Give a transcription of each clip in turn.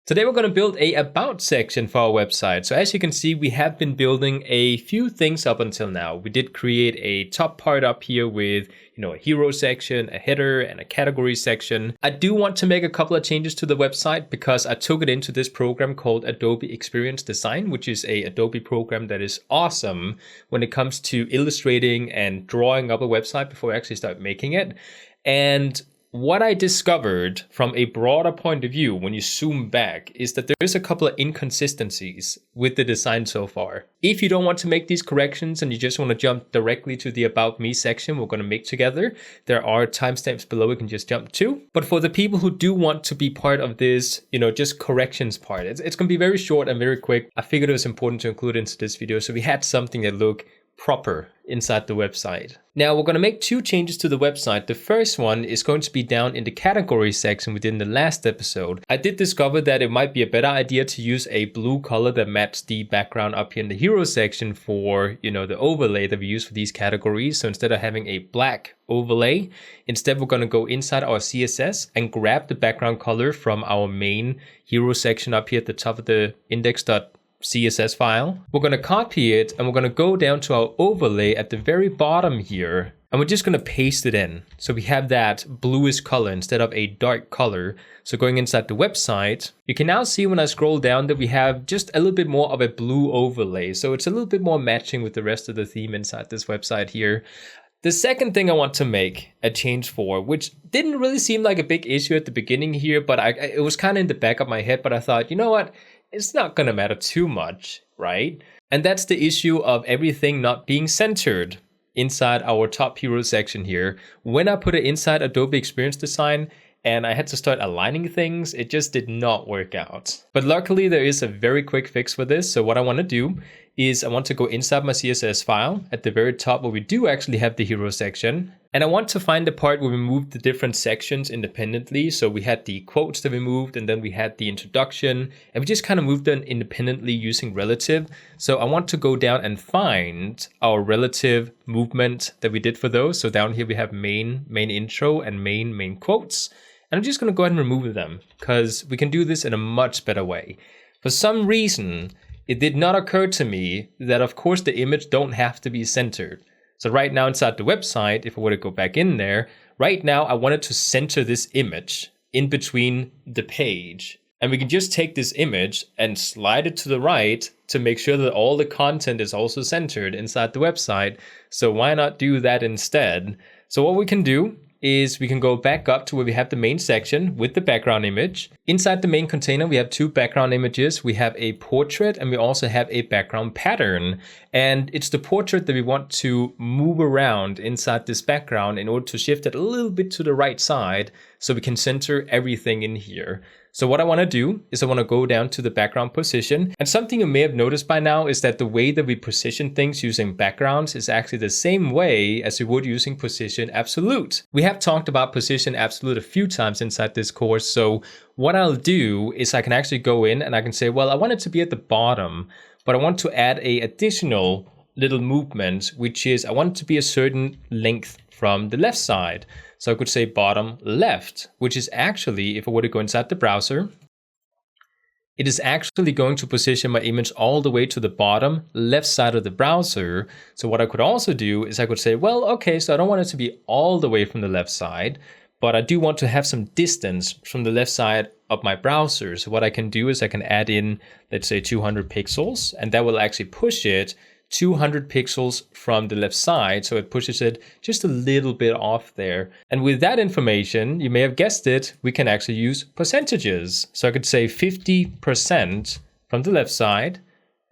Today we're going to build a about section for our website. So as you can see, we have been building a few things up until now. We did create a top part up here with, a hero section, a header, and a category section. I do want to make a couple of changes to the website because I took it into this program called Adobe Experience Design, which is a Adobe program that is awesome when it comes to illustrating and drawing up a website before I actually start making it. And what I discovered from a broader point of view when you zoom back is that there's a couple of inconsistencies with the design so far. If you don't want to make these corrections and you just want to jump directly to the About Me section we're going to make together, there are timestamps below you can just jump to. But for the people who do want to be part of this, just corrections part, it's going to be very short and very quick. I figured it was important to include into this video so we had something that looked proper inside the website. Now we're going to make two changes to the website. The first one is going to be down in the category section within the last episode. I did discover that it might be a better idea to use a blue color that matched the background up here in the hero section for, the overlay that we use for these categories. So instead of having a black overlay, instead we're going to go inside our CSS and grab the background color from our main hero section up here at the top of the index.css file. We're going to copy it and we're going to go down to our overlay at the very bottom here and we're just going to paste it in. So we have that bluish color instead of a dark color. So going inside the website, you can now see when I scroll down that we have just a little bit more of a blue overlay. So it's a little bit more matching with the rest of the theme inside this website here. The second thing I want to make a change for, which didn't really seem like a big issue at the beginning here, but it was kind of in the back of my head, but I thought, you know what? It's not going to matter too much, right? And that's the issue of everything not being centered inside our top hero section here. When I put it inside Adobe Experience Design and I had to start aligning things, it just did not work out. But luckily there is a very quick fix for this. So what I want to do is I want to go inside my CSS file at the very top where we do actually have the hero section. And I want to find the part where we moved the different sections independently. So we had the quotes that we moved and then we had the introduction and we just kind of moved them independently using relative. So I want to go down and find our relative movement that we did for those. So down here we have main intro and main quotes. And I'm just going to go ahead and remove them because we can do this in a much better way. For some reason, it did not occur to me that of course the image don't have to be centered. So right now inside the website, if I were to go back in there, right now I wanted to center this image in between the page. And we can just take this image and slide it to the right to make sure that all the content is also centered inside the website. So why not do that instead? So what we can do is we can go back up to where we have the main section with the background image. Inside the main container, we have two background images. We have a portrait and we also have a background pattern. And it's the portrait that we want to move around inside this background in order to shift it a little bit to the right side so we can center everything in here. So what I want to do is I want to go down to the background position. And something you may have noticed by now is that the way that we position things using backgrounds is actually the same way as we would using position absolute. We have talked about position absolute a few times inside this course. So what I'll do is I can actually go in and I can say, well, I want it to be at the bottom, but I want to add a additional little movement, which is I want it to be a certain length from the left side. So I could say bottom left, which is actually, if I were to go inside the browser, it is actually going to position my image all the way to the bottom left side of the browser. So what I could also do is I could say, well, okay, so I don't want it to be all the way from the left side, but I do want to have some distance from the left side of my browser. So what I can do is I can add in, let's say 200 pixels, and that will actually push it 200 pixels from the left side. So it pushes it just a little bit off there. And with that information, you may have guessed it, we can actually use percentages. So I could say 50% from the left side.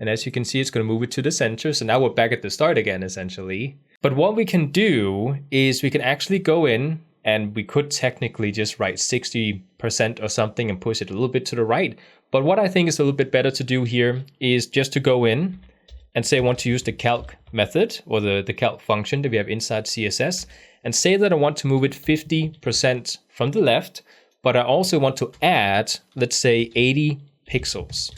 And as you can see, it's going to move it to the center. So now we're back at the start again, essentially. But what we can do is we can actually go in and we could technically just write 60% or something and push it a little bit to the right. But what I think is a little bit better to do here is just to go in and say I want to use the calc method or the calc function that we have inside CSS and say that I want to move it 50% from the left, but I also want to add, let's say 80 pixels.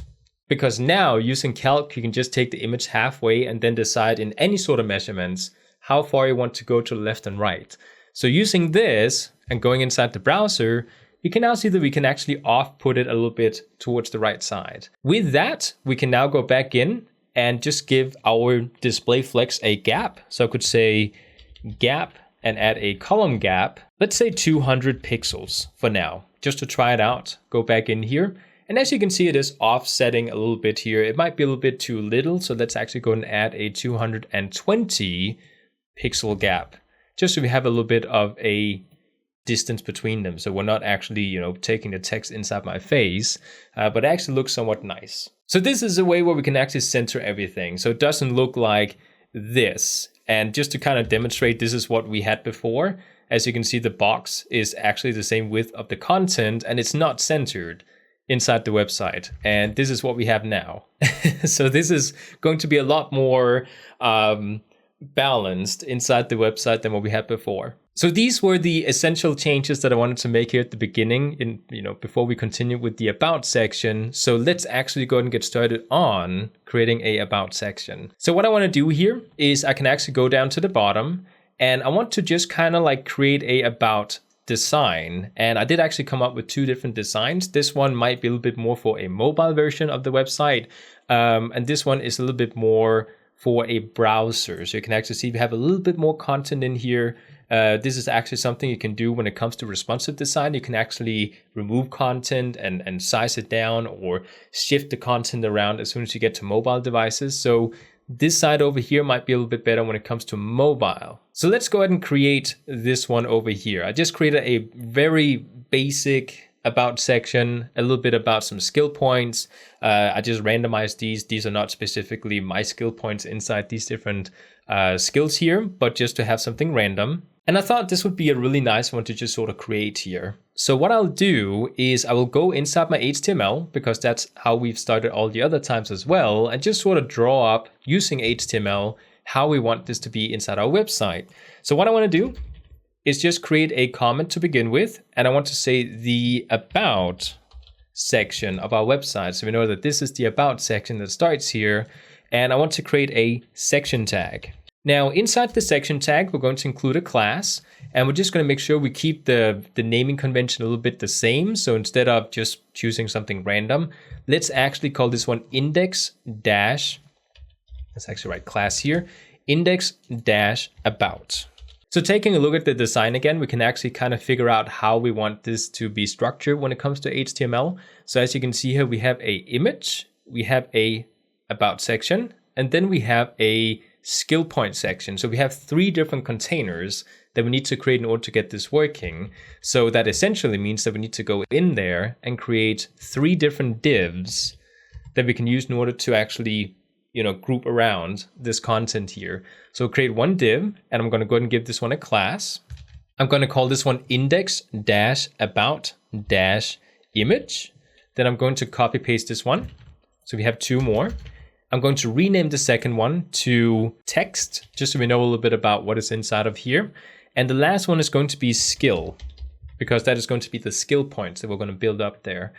Because now using calc, you can just take the image halfway and then decide in any sort of measurements how far you want to go to the left and right. So using this and going inside the browser, you can now see that we can actually off-put it a little bit towards the right side. With that, we can now go back in and just give our display flex a gap. So I could say gap and add a column gap. Let's say 200 pixels for now, just to try it out. Go back in here. And as you can see, it is offsetting a little bit here. It might be a little bit too little. So let's actually go and add a 220 pixel gap, just so we have a little bit of a distance between them. So we're not actually, taking the text inside my face, but it actually looks somewhat nice. So this is a way where we can actually center everything. So it doesn't look like this. And just to kind of demonstrate, this is what we had before. As you can see, the box is actually the same width of the content and it's not centered inside the website. And this is what we have now. So this is going to be a lot more balanced inside the website than what we had before. So these were the essential changes that I wanted to make here at the beginning, before we continue with the About section. So let's actually go ahead and get started on creating a About section. So what I want to do here is I can actually go down to the bottom and I want to just kind of like create a About design. And I did actually come up with two different designs. This one might be a little bit more for a mobile version of the website. And this one is a little bit more for a browser. So you can actually see we have a little bit more content in here. This is actually something you can do when it comes to responsive design. You can actually remove content and size it down or shift the content around as soon as you get to mobile devices. So this side over here might be a little bit better when it comes to mobile. So let's go ahead and create this one over here. I just created a very basic About section, a little bit about some skill points. I just randomized these. These are not specifically my skill points inside these different skills here, but just to have something random. And I thought this would be a really nice one to just sort of create here. So what I'll do is I will go inside my HTML, because that's how we've started all the other times as well, and just sort of draw up using HTML how we want this to be inside our website. So what I want to do is just create a comment to begin with. And I want to say the About section of our website. So we know that this is the About section that starts here. And I want to create a section tag. Now inside the section tag, we're going to include a class. And we're just going to make sure we keep the naming convention a little bit the same. So instead of just choosing something random, let's actually call this one index dash, let's actually write class here, index dash about. So taking a look at the design again, we can actually kind of figure out how we want this to be structured when it comes to HTML. So as you can see here, we have a image, we have a About section, and then we have a skill point section. So we have three different containers that we need to create in order to get this working. So that essentially means that we need to go in there and create three different divs that we can use in order to actually group around this content here. So create one div, and I'm going to go ahead and give this one a class. I'm going to call this one index dash about dash image. Then I'm going to copy paste this one. So we have two more. I'm going to rename the second one to text, just so we know a little bit about what is inside of here. And the last one is going to be skill, because that is going to be the skill points that we're going to build up there.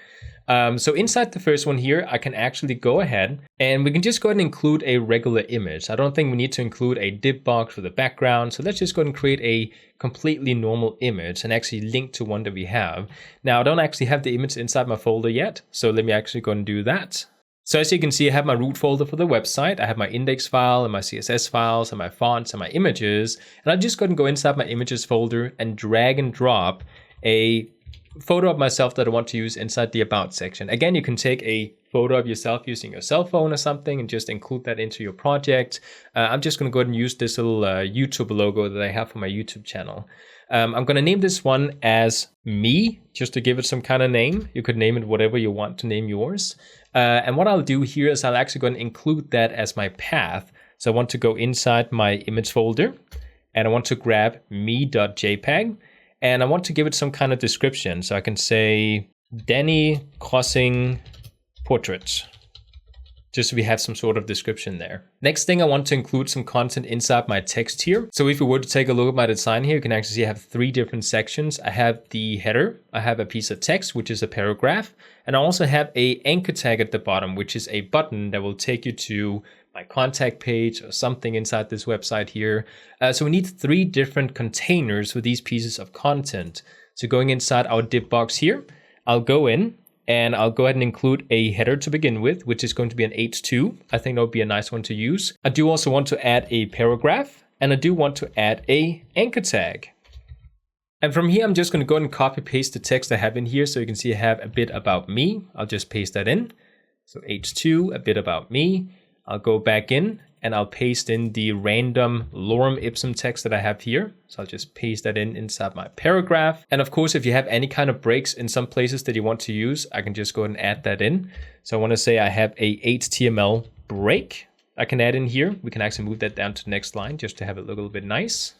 So inside the first one here, I can actually go ahead and we can just go ahead and include a regular image. I don't think we need to include a div box for the background. So let's just go ahead and create a completely normal image and actually link to one that we have. Now I don't actually have the image inside my folder yet. So let me actually go and do that. So as you can see, I have my root folder for the website. I have my index file and my CSS files and my fonts and my images. And I'll just go ahead and go inside my images folder and drag and drop a photo of myself that I want to use inside the About section. Again, you can take a photo of yourself using your cell phone or something and just include that into your project. I'm just going to go ahead and use this little YouTube logo that I have for my YouTube channel. I'm going to name this one as me, just to give it some kind of name. You could name it whatever you want to name yours. And what I'll do here is I'll actually go and include that as my path. So I want to go inside my image folder and I want to grab me.jpg. And I want to give it some kind of description. So I can say Danny crossing portrait, just so we have some sort of description there. Next thing, I want to include some content inside my text here. So if we were to take a look at my design here, you can actually see I have three different sections. I have the header, I have a piece of text, which is a paragraph, and I also have a anchor tag at the bottom, which is a button that will take you to my contact page or something inside this website here. So we need three different containers for these pieces of content. So going inside our div box here, I'll go in and I'll go ahead and include a header to begin with, which is going to be an h2. I think that would be a nice one to use. I do also want to add a paragraph, and I do want to add a anchor tag. And from here, I'm just going to go ahead and copy paste the text I have in here. So you can see I have a bit about me. I'll just paste that in. So h2, a bit about me. I'll go back in and I'll paste in the random lorem ipsum text that I have here. So I'll just paste that in inside my paragraph. And of course, if you have any kind of breaks in some places that you want to use, I can just go ahead and add that in. So I want to say I have a HTML break I can add in here. We can actually move that down to the next line just to have it look a little bit nice.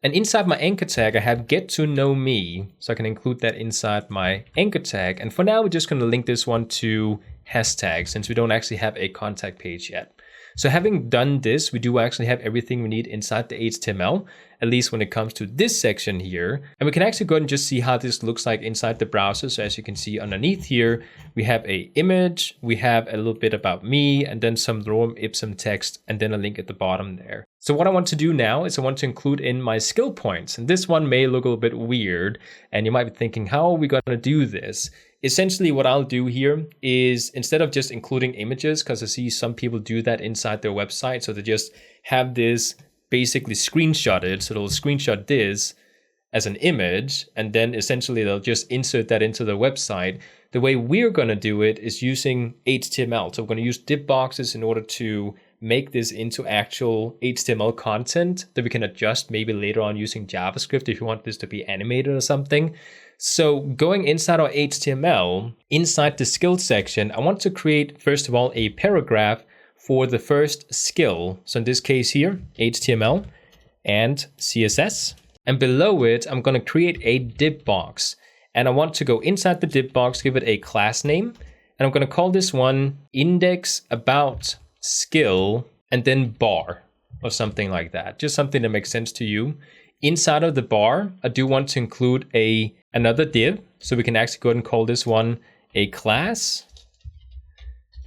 And inside my anchor tag, I have get to know me. So I can include that inside my anchor tag. And for now, we're just going to link this one to hashtag since we don't actually have a contact page yet. So having done this, we do actually have everything we need inside the HTML, at least when it comes to this section here. And we can actually go ahead and just see how this looks like inside the browser. So as you can see underneath here, we have an image, we have a little bit about me, and then some lorem ipsum text, and then a link at the bottom there. So what I want to do now is I want to include in my skill points. And this one may look a little bit weird, and you might be thinking, how are we going to do this? Essentially, what I'll do here is instead of just including images, because I see some people do that inside their website, so they just have this basically screenshotted, so they'll screenshot this as an image, and then essentially they'll just insert that into the website. The way we're going to do it is using HTML. So we're going to use div boxes in order to make this into actual HTML content that we can adjust maybe later on using JavaScript if you want this to be animated or something. So going inside our HTML, inside the skills section, I want to create, first of all, a paragraph for the first skill. So in this case here, HTML and CSS. And below it, I'm going to create a div box. And I want to go inside the div box, give it a class name. And I'm going to call this one index about skill and then bar or something like that. Just something that makes sense to you. Inside of the bar, I do want to include another div. So we can actually go ahead and call this one a class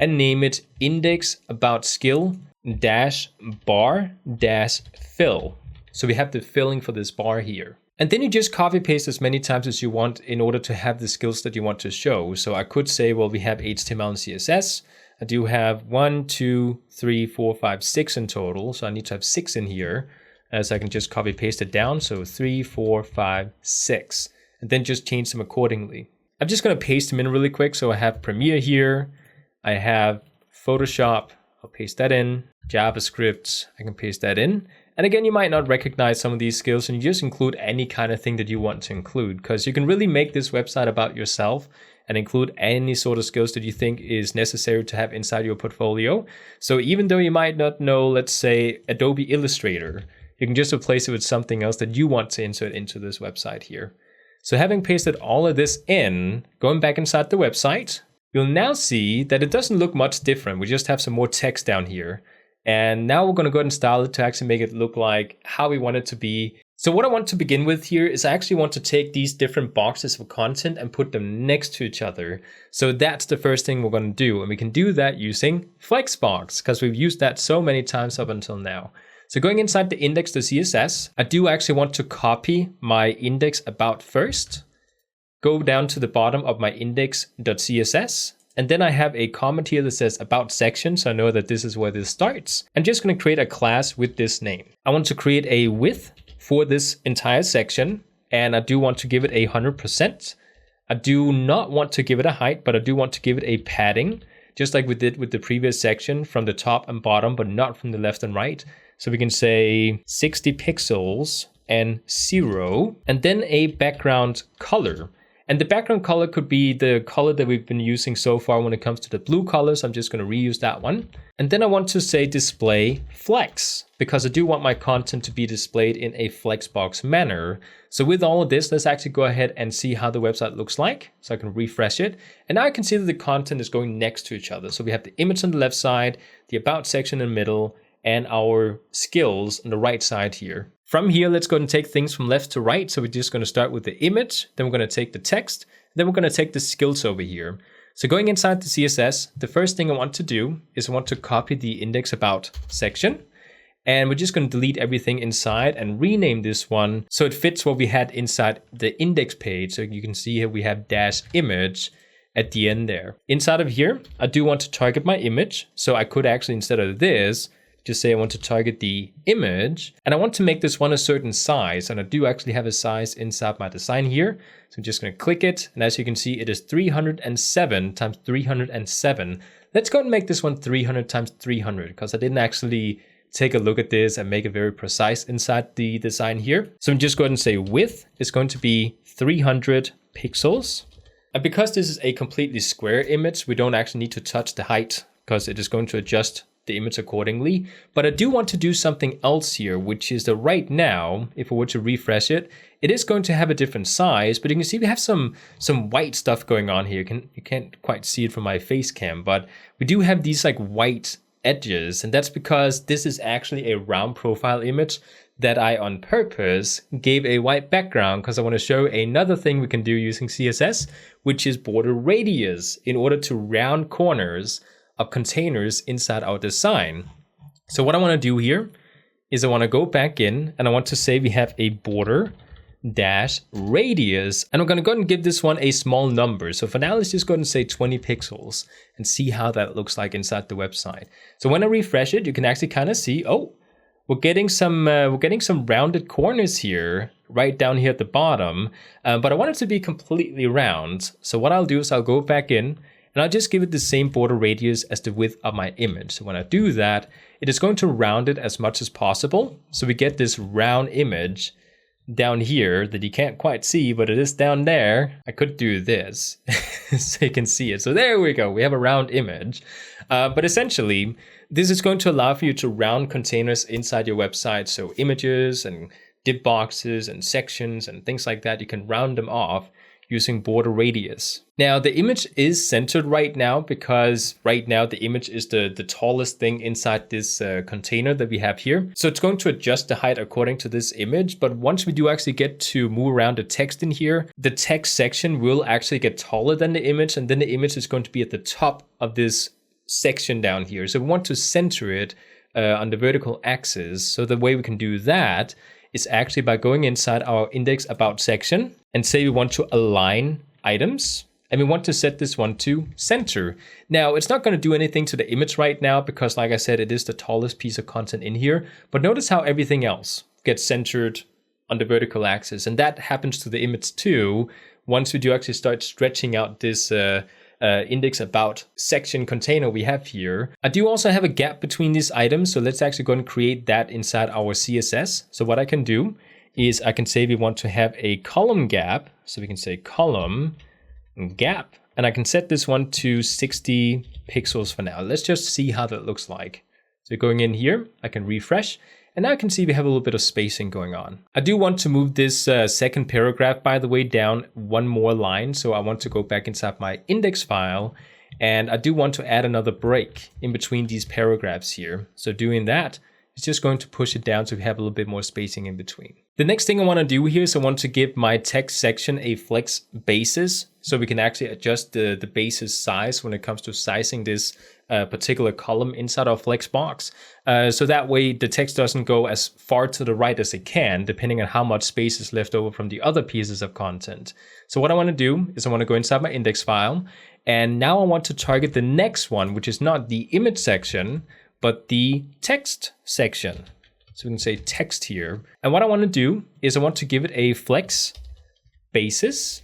and name it index about skill dash bar dash fill. So we have the filling for this bar here. And then you just copy paste as many times as you want in order to have the skills that you want to show. So I could say, well, we have HTML and CSS. I do have 1, 2, 3, 4, 5, 6 in total. So I need to have 6 in here. As I can just copy paste it down. So 3, 4, 5, 6. And then just change them accordingly. I'm just going to paste them in really quick. So I have Premiere here. I have Photoshop. I'll paste that in. JavaScript. I can paste that in. And again, you might not recognize some of these skills, and you just include any kind of thing that you want to include, because you can really make this website about yourself and include any sort of skills that you think is necessary to have inside your portfolio. So even though you might not know, let's say, Adobe Illustrator, you can just replace it with something else that you want to insert into this website here. So having pasted all of this in, going back inside the website, you'll now see that it doesn't look much different. We just have some more text down here. And now we're going to go ahead and style it to actually make it look like how we want it to be. So what I want to begin with here is I actually want to take these different boxes of content and put them next to each other. So that's the first thing we're going to do. And we can do that using Flexbox because we've used that so many times up until now. So going inside the index.css, I do actually want to copy my index about first, go down to the bottom of my index.css. And then I have a comment here that says about section, so I know that this is where this starts. I'm just going to create a class with this name. I want to create a width for this entire section, and I do want to give it 100%. I do not want to give it a height, but I do want to give it a padding, just like we did with the previous section from the top and bottom, but not from the left and right. So we can say 60 pixels and 0, and then a background color. And the background color could be the color that we've been using so far when it comes to the blue color. So I'm just going to reuse that one. And then I want to say display flex because I do want my content to be displayed in a Flexbox manner. So with all of this, let's actually go ahead and see how the website looks like. So I can refresh it. And now I can see that the content is going next to each other. So we have the image on the left side, the about section in the middle, and our skills on the right side here. From here, let's go and take things from left to right. So we're just going to start with the image, then we're going to take the text, then we're going to take the skills over here. So going inside the CSS, the first thing I want to do is I want to copy the index about section. And we're just going to delete everything inside and rename this one so it fits what we had inside the index page. So you can see here we have dash image at the end there. Inside of here, I do want to target my image. So I could actually, instead of this, just say I want to target the image, and I want to make this one a certain size. And I do actually have a size inside my design here. So I'm just going to click it. And as you can see, it is 307 times 307. Let's go and make this one 300 times 300 because I didn't actually take a look at this and make it very precise inside the design here. So I'm just going to say width is going to be 300 pixels. And because this is a completely square image, we don't actually need to touch the height because it is going to adjust the image accordingly. But I do want to do something else here, which is that right now, if I were to refresh it, it is going to have a different size, but you can see we have some white stuff going on here. You can't quite see it from my face cam, but we do have these like white edges, and that's because this is actually a round profile image that I on purpose gave a white background because I want to show another thing we can do using CSS, which is border radius in order to round corners of containers inside our design. So what I want to do here is I want to go back in and I want to say we have a border dash radius, and I'm going to go ahead and give this one a small number. So for now, let's just go ahead and say 20 pixels and see how that looks like inside the website. So when I refresh it, you can actually kind of see, oh, we're getting some rounded corners here, right down here at the bottom, but I want it to be completely round. So what I'll do is I'll go back in and I'll just give it the same border radius as the width of my image. So when I do that, it is going to round it as much as possible. So we get this round image down here that you can't quite see, but it is down there. I could do this so you can see it. So there we go. We have a round image. But essentially, this is going to allow for you to round containers inside your website. So images and div boxes and sections and things like that, you can round them off using border radius. Now the image is centered right now because right now the image is the tallest thing inside this container that we have here. So it's going to adjust the height according to this image. But once we do actually get to move around the text in here, the text section will actually get taller than the image, and then the image is going to be at the top of this section down here. So we want to center it on the vertical axis. So the way we can do that is actually by going inside our index about section and say we want to align items, and we want to set this one to center. Now, it's not going to do anything to the image right now because, like I said, it is the tallest piece of content in here. But notice how everything else gets centered on the vertical axis. And that happens to the image too, once we do actually start stretching out this index about section container we have here. I do also have a gap between these items. So let's actually go and create that inside our CSS. So what I can do is I can say we want to have a column gap. So we can say column gap, and I can set this one to 60 pixels for now. Let's just see how that looks like. So going in here, I can refresh, and now I can see we have a little bit of spacing going on. I do want to move this second paragraph, by the way, down one more line. So I want to go back inside my index file, and I do want to add another break in between these paragraphs here. So doing that, it's just going to push it down so we have a little bit more spacing in between. The next thing I want to do here is I want to give my text section a flex basis, so we can actually adjust the basis size when it comes to sizing this particular column inside our flex box. So that way the text doesn't go as far to the right as it can, depending on how much space is left over from the other pieces of content. So what I want to do is I want to go inside my index file, and now I want to target the next one, which is not the image section, but the text section. So we can say text here. And what I want to do is I want to give it a flex basis.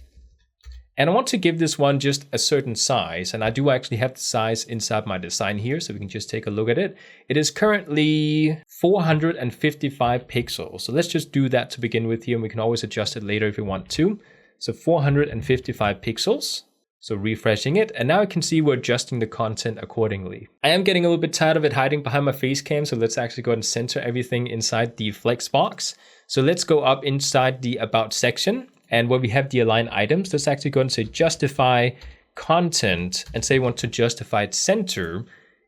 And I want to give this one just a certain size. And I do actually have the size inside my design here, so we can just take a look at it. It is currently 455 pixels. So let's just do that to begin with here, and we can always adjust it later if we want to. So 455 pixels. So refreshing it, and now I can see we're adjusting the content accordingly. I am getting a little bit tired of it hiding behind my face cam, so let's actually go ahead and center everything inside the flex box. So let's go up inside the about section, and where we have the align items, let's actually go ahead and say justify content, and say we want to justify it center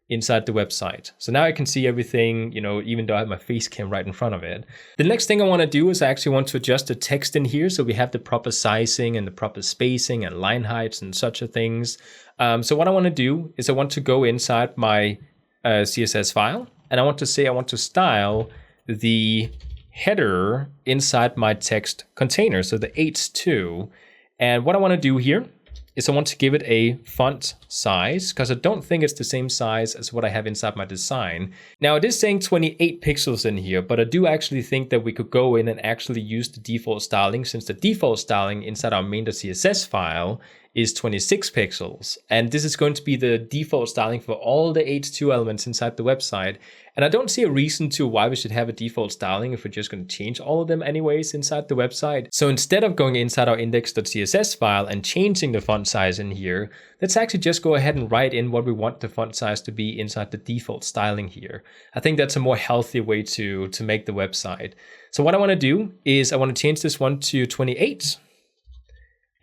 inside the website. So now I can see everything, even though I have my face cam right in front of it. The next thing I want to do is I actually want to adjust the text in here, so we have the proper sizing and the proper spacing and line heights and such things. So what I want to do is I want to go inside my CSS file, and I want to say I want to style the header inside my text container, so the h2. And what I want to do here is I want to give it a font size, because I don't think it's the same size as what I have inside my design. Now it is saying 28 pixels in here, but I do actually think that we could go in and actually use the default styling, since the default styling inside our main.css file is 26 pixels. And this is going to be the default styling for all the h2 elements inside the website. And I don't see a reason to why we should have a default styling if we're just going to change all of them anyways inside the website. So instead of going inside our index.css file and changing the font size in here, let's actually just go ahead and write in what we want the font size to be inside the default styling here. I think that's a more healthy way to make the website. So what I want to do is I want to change this one to 28.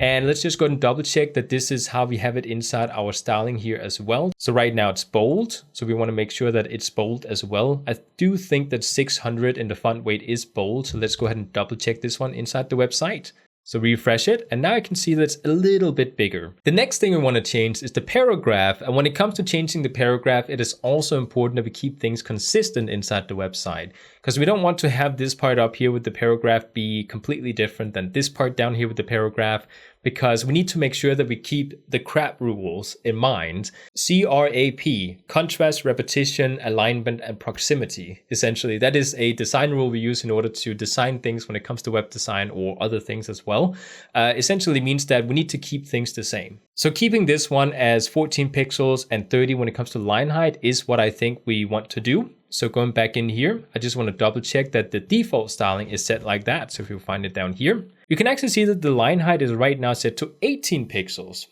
And let's just go ahead and double check that this is how we have it inside our styling here as well. So right now it's bold. So we want to make sure that it's bold as well. I do think that 600 in the font weight is bold. So let's go ahead and double check this one inside the website. So refresh it, and now I can see that it's a little bit bigger. The next thing we want to change is the paragraph. And when it comes to changing the paragraph, it is also important that we keep things consistent inside the website, because we don't want to have this part up here with the paragraph be completely different than this part down here with the paragraph, because we need to make sure that we keep the CRAP rules in mind. CRAP, contrast, repetition, alignment, and proximity. Essentially, that is a design rule we use in order to design things when it comes to web design or other things as well. Essentially means that we need to keep things the same. So keeping this one as 14 pixels and 30 when it comes to line height is what I think we want to do. So going back in here, I just want to double check that the default styling is set like that. So if you find it down here, you can actually see that the line height is right now set to 18 pixels.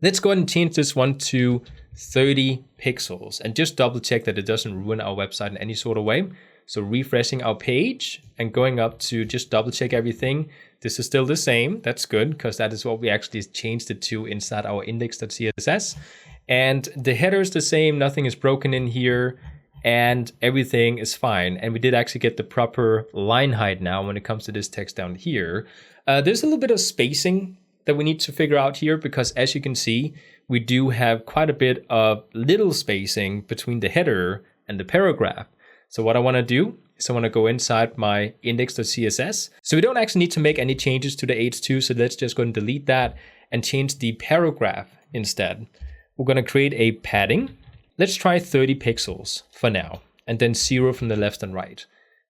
Let's go ahead and change this one to 30 pixels and just double check that it doesn't ruin our website in any sort of way. So refreshing our page and going up to just double check everything. This is still the same. That's good, because that is what we actually changed it to inside our index.css. And the header is the same. Nothing is broken in here. And everything is fine. And we did actually get the proper line height now when it comes to this text down here. There's a little bit of spacing that we need to figure out here, because as you can see, we do have quite a bit of little spacing between the header and the paragraph. So what I want to do is I want to go inside my index.css. So we don't actually need to make any changes to the h2. So let's just go and delete that and change the paragraph instead. We're going to create a padding. Let's try 30 pixels for now, and then 0 from the left and right.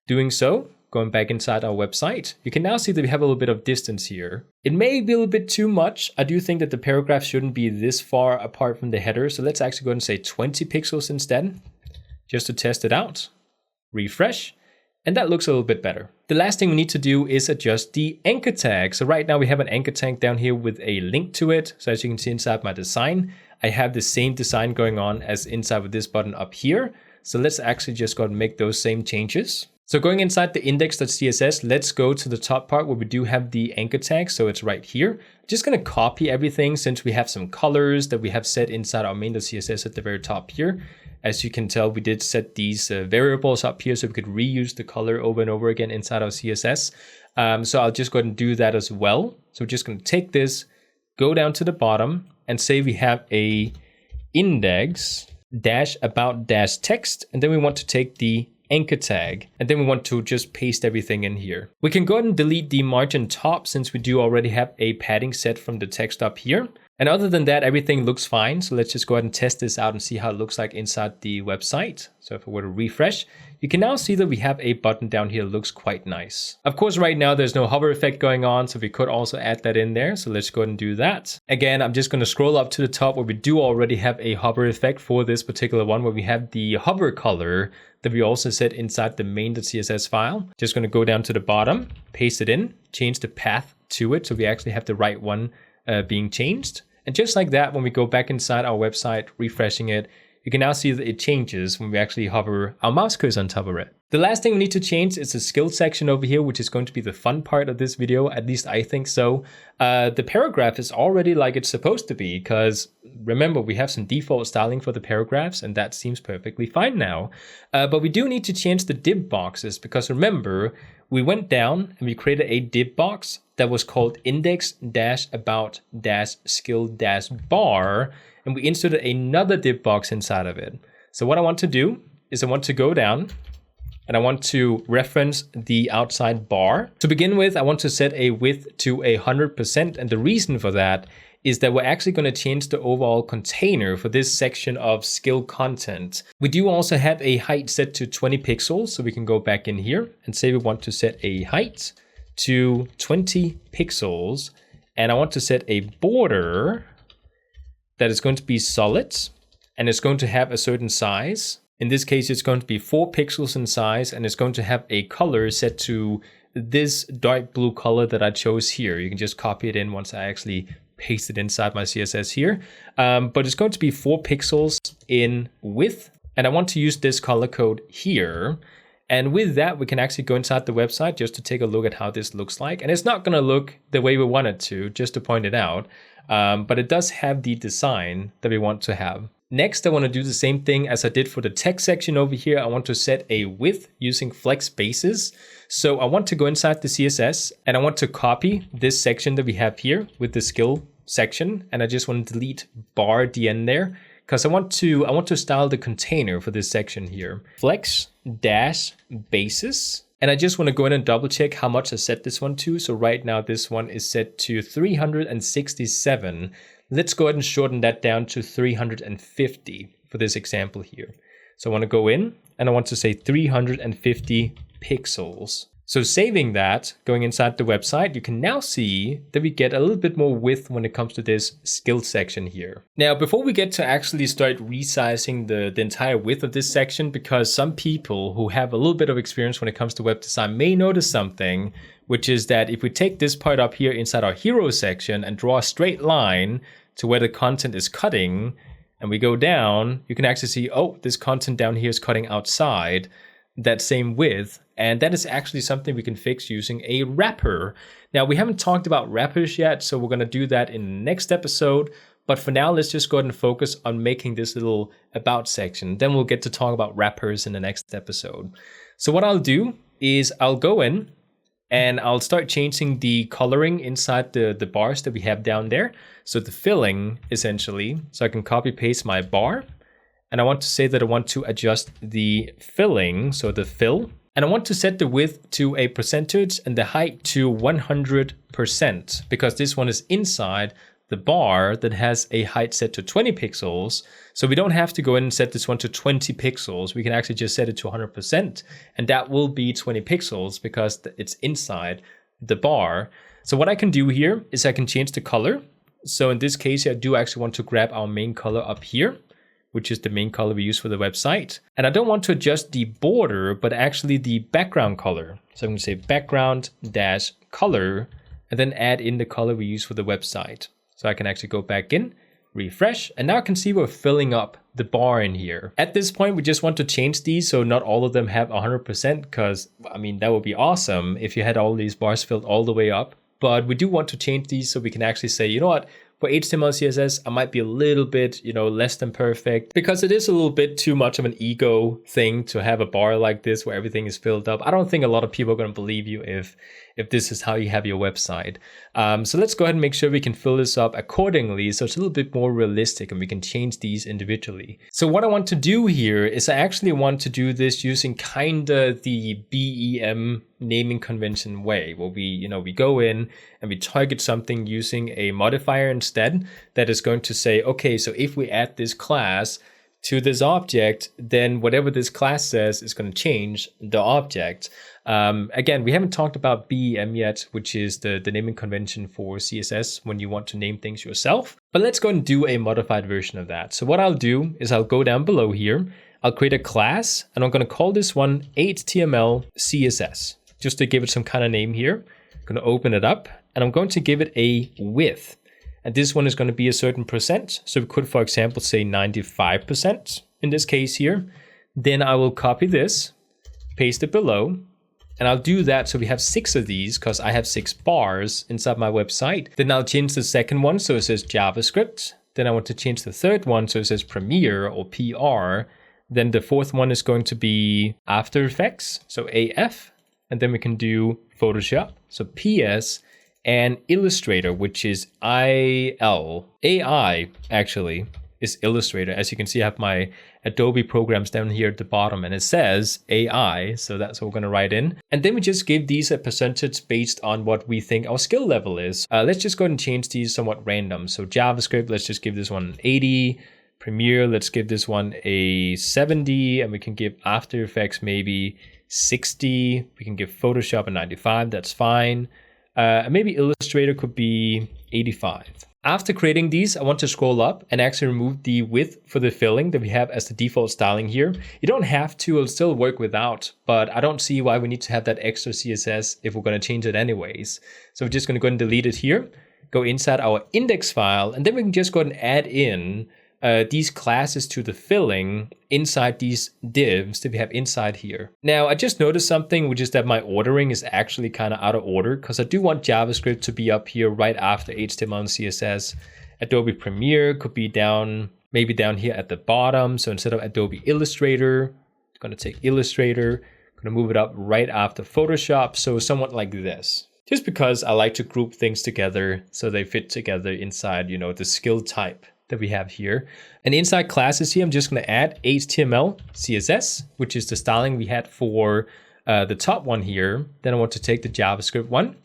Doing so, going back inside our website, you can now see that we have a little bit of distance here. It may be a little bit too much. I do think that the paragraph shouldn't be this far apart from the header. So let's actually go ahead and say 20 pixels instead, just to test it out. Refresh, and that looks a little bit better. The last thing we need to do is adjust the anchor tag. So right now we have an anchor tag down here with a link to it. So as you can see inside my design, I have the same design going on as inside with this button up here. So let's actually just go and make those same changes. So going inside the index.css, let's go to the top part where we do have the anchor tag. So it's right here. I'm just going to copy everything since we have some colors that we have set inside our main.css at the very top here. As you can tell, we did set these variables up here so we could reuse the color over and over again inside our CSS. So I'll just go ahead and do that as well. So we're just going to take this, go down to the bottom, and say we have a index dash about dash text, and then we want to take the anchor tag, and then we want to just paste everything in here. We can go ahead and delete the margin top since we do already have a padding set from the text up here. And other than that, everything looks fine. So let's just go ahead and test this out and see how it looks like inside the website. So if I were to refresh, you can now see that we have a button down here that looks quite nice. Of course, right now there's no hover effect going on, so we could also add that in there. So let's go ahead and do that. Again, I'm just going to scroll up to the top where we do already have a hover effect for this particular one, where we have the hover color that we also set inside the main.css file. Just going to go down to the bottom, paste it in, change the path to it so we actually have the right one being changed. And just like that, when we go back inside our website, refreshing it, you can now see that it changes when we actually hover our mouse cursor on top of it. The last thing we need to change is the skills section over here, which is going to be the fun part of this video, at least I think so. The paragraph is already like it's supposed to be, because remember, we have some default styling for the paragraphs, and that seems perfectly fine now. But we do need to change the div boxes, because remember, we went down and we created a div box that was called index-about-skill-bar, and we inserted another div box inside of it. So what I want to do is I want to go down and I want to reference the outside bar. To begin with, I want to set a width to 100%. And the reason for that is that we're actually going to change the overall container for this section of skill content. We do also have a height set to 20 pixels. So we can go back in here and say we want to set a height to 20 pixels. And I want to set a border that is going to be solid and it's going to have a certain size. In this case, it's going to be 4 pixels in size and it's going to have a color set to this dark blue color that I chose here. You can just copy it in once I actually paste it inside my CSS here. But it's going to be 4 pixels in width. And I want to use this color code here. And with that, we can actually go inside the website just to take a look at how this looks like. And it's not going to look the way we want it to, just to point it out. But it does have the design that we want to have. Next, I want to do the same thing as I did for the text section over here. I want to set a width using flex bases. So I want to go inside the CSS and I want to copy this section that we have here with the skill section. And I just want to delete bar at the end there because I want to style the container for this section here. Flex dash bases. And I just want to go in and double check how much I set this one to. So right now this one is set to 367. Let's go ahead and shorten that down to 350 for this example here. So I want to go in and I want to say 350 pixels. So saving that, going inside the website, you can now see that we get a little bit more width when it comes to this skill section here. Now, before we get to actually start resizing the entire width of this section, because some people who have a little bit of experience when it comes to web design may notice something, which is that if we take this part up here inside our hero section and draw a straight line to where the content is cutting, and we go down, you can actually see, oh, this content down here is cutting outside that same width. And that is actually something we can fix using a wrapper. Now, we haven't talked about wrappers yet, so we're going to do that in the next episode. But for now, let's just go ahead and focus on making this little about section. Then we'll get to talk about wrappers in the next episode. So what I'll do is I'll go in and I'll start changing the coloring inside the bars that we have down there. So the filling, essentially. So I can copy paste my bar. And I want to say that I want to adjust the filling, so the fill. And I want to set the width to a percentage and the height to 100% because this one is inside the bar that has a height set to 20 pixels. So we don't have to go in and set this one to 20 pixels. We can actually just set it to 100% and that will be 20 pixels because it's inside the bar. So what I can do here is I can change the color. So in this case, I do actually want to grab our main color up here, which is the main color we use for the website. And I don't want to adjust the border, but actually the background color. So I'm going to say background dash color, and then add in the color we use for the website. So I can actually go back in, refresh, and now I can see we're filling up the bar in here. At this point, we just want to change these so not all of them have 100%, because I mean, that would be awesome if you had all these bars filled all the way up. But we do want to change these so we can actually say, you know what? For HTML, CSS, I might be a little bit, less than perfect because it is a little bit too much of an ego thing to have a bar like this where everything is filled up. I don't think a lot of people are going to believe you if this is how you have your website. So let's go ahead and make sure we can fill this up accordingly so it's a little bit more realistic and we can change these individually. So what I want to do here is I actually want to do this using kind of the BEM naming convention way where we go in and we target something using a modifier instead that is going to say, okay, so if we add this class to this object, then whatever this class says is going to change the object. Again, we haven't talked about BEM yet, which is the naming convention for CSS when you want to name things yourself. But let's go and do a modified version of that. So what I'll do is I'll go down below here. I'll create a class and I'm going to call this one HTML CSS, just to give it some kind of name here. I'm going to open it up and I'm going to give it a width. And this one is going to be a certain percent. So we could, for example, say 95% in this case here. Then I will copy this, paste it below, and I'll do that so we have 6 of these because I have 6 bars inside my website. Then I'll change the second one so it says JavaScript. Then I want to change the third one so it says Premiere or PR. Then the fourth one is going to be After Effects, so AF. And then we can do Photoshop, so PS. And Illustrator, which is IL. AI, actually, is Illustrator. As you can see, I have my Adobe programs down here at the bottom, and it says AI, so that's what we're going to write in. And then we just give these a percentage based on what we think our skill level is. Let's just go ahead and change these somewhat random. So JavaScript, let's just give this one 80. Premiere, let's give this one a 70, and we can give After Effects maybe 60. We can give Photoshop a 95, that's fine. Maybe Illustrator could be 85. After creating these, I want to scroll up and actually remove the width for the filling that we have as the default styling here. You don't have to, it'll still work without, but I don't see why we need to have that extra CSS if we're going to change it anyways. So we're just going to go and delete it here, go inside our index file, and then we can just go ahead and add in these classes to the filling inside these divs that we have inside here. Now, I just noticed something, which is that my ordering is actually kind of out of order because I do want JavaScript to be up here right after HTML and CSS. Adobe Premiere could be down, maybe down here at the bottom. So instead of Adobe Illustrator, I'm going to take Illustrator, I'm going to move it up right after Photoshop. So somewhat like this. Just because I like to group things together so they fit together inside, you know, the skill type that we have here. And inside classes here, I'm just going to add HTML, CSS, which is the styling we had for the top one here. Then I want to take the JavaScript one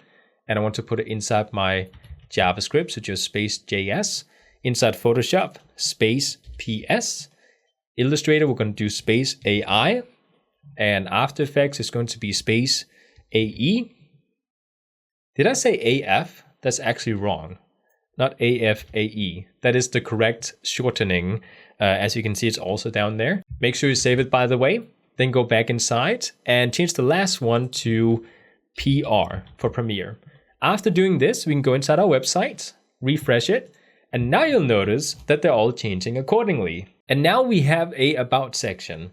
and I want to put it inside my JavaScript. So just space JS. Inside Photoshop, space PS. Illustrator, we're going to do space AI. And After Effects is going to be space AE. Did I say AF? That's actually wrong. Not AFAE. That is the correct shortening. As you can see, it's also down there. Make sure you save it, by the way. Then go back inside and change the last one to PR for Premiere. After doing this, we can go inside our website, refresh it, and now you'll notice that they're all changing accordingly. And now we have a About section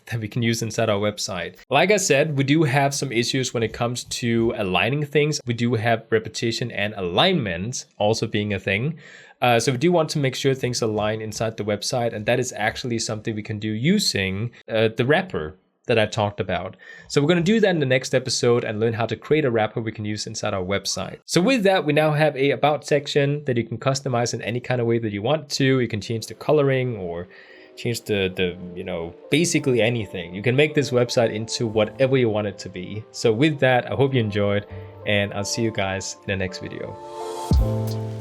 that we can use inside our website. Like I said, we do have some issues when it comes to aligning things. We do have repetition and alignment also being a thing. So we do want to make sure things align inside the website, and that is actually something we can do using the wrapper that I talked about. So we're going to do that in the next episode and learn how to create a wrapper we can use inside our website. So with that, we now have a About section that you can customize in any kind of way that you want to. You can change the coloring or change the you know, basically anything. You can make this website into whatever you want it to be. So with that, I hope you enjoyed, and I'll see you guys in the next video.